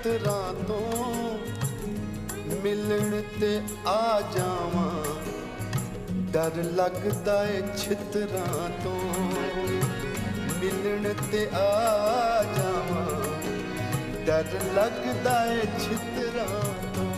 छितरां तो मिलन ते आ जावां डर लगदा ए छितरां तो मिलन ते आ जावां डर लगदा ए छितरां तो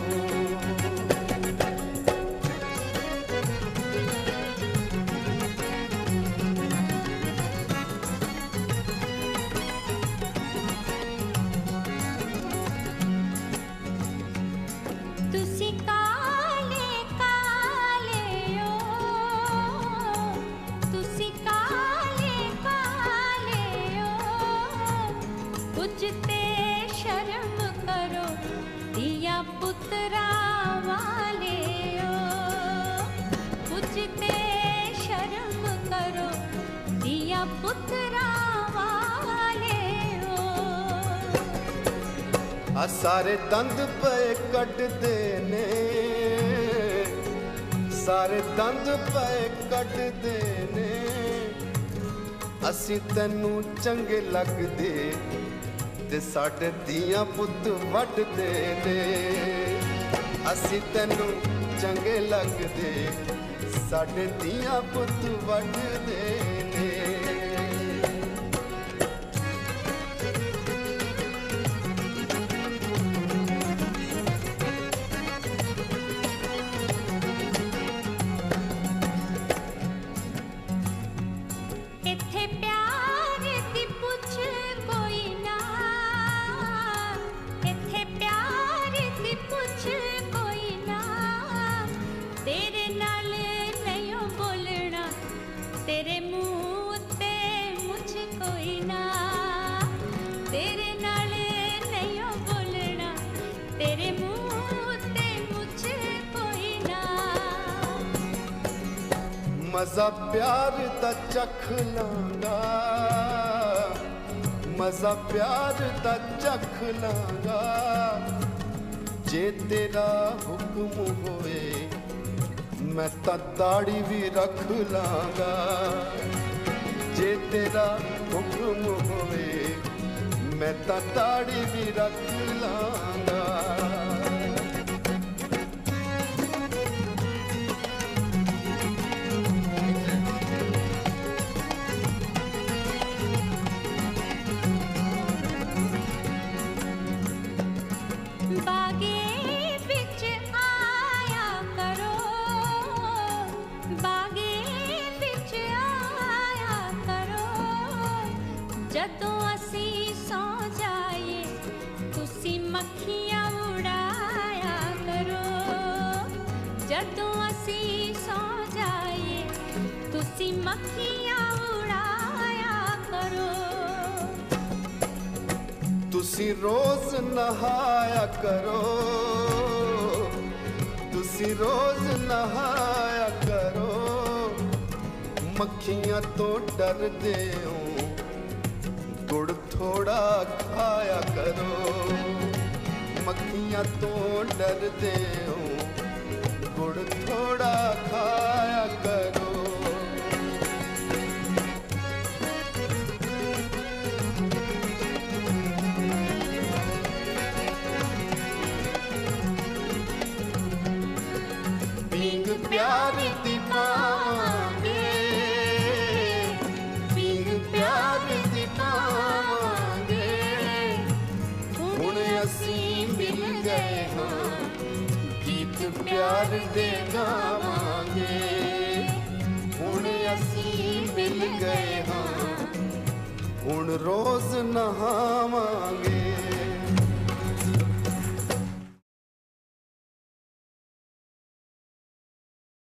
सारे दंद पे कटदे ने सारे दंद पे कटदे ने असी तैनू चंगे लगदे ते साडे दियां पुत्त वड्डदे ने असी तैनू चंगे लगदे साडे दियां पुत्त वड्डदे ने मजा प्यार दा चख लांगा मजा प्यार दा चख लांगा जे तेरा हुक्म होए मैं तां दाढ़ी भी रख लांगा जे तेरा हुक्म होए मैं तां दाढ़ी भी रख लांगा तुसी रोज नहाया करो तुसी रोज नहाया करो मक्खियां तो डरदे हो गुड़ थोड़ा खाया करो मक्खियां तो डरदे हो गुड़ थोड़ा खाया करो प्यार दी पावांगे पींग प्यार दी पावांगे हुण असी मिल गए हाँ गीत प्यार दे गावांगे हुण असी मिल गए हाँ हुण रोज नहावांगे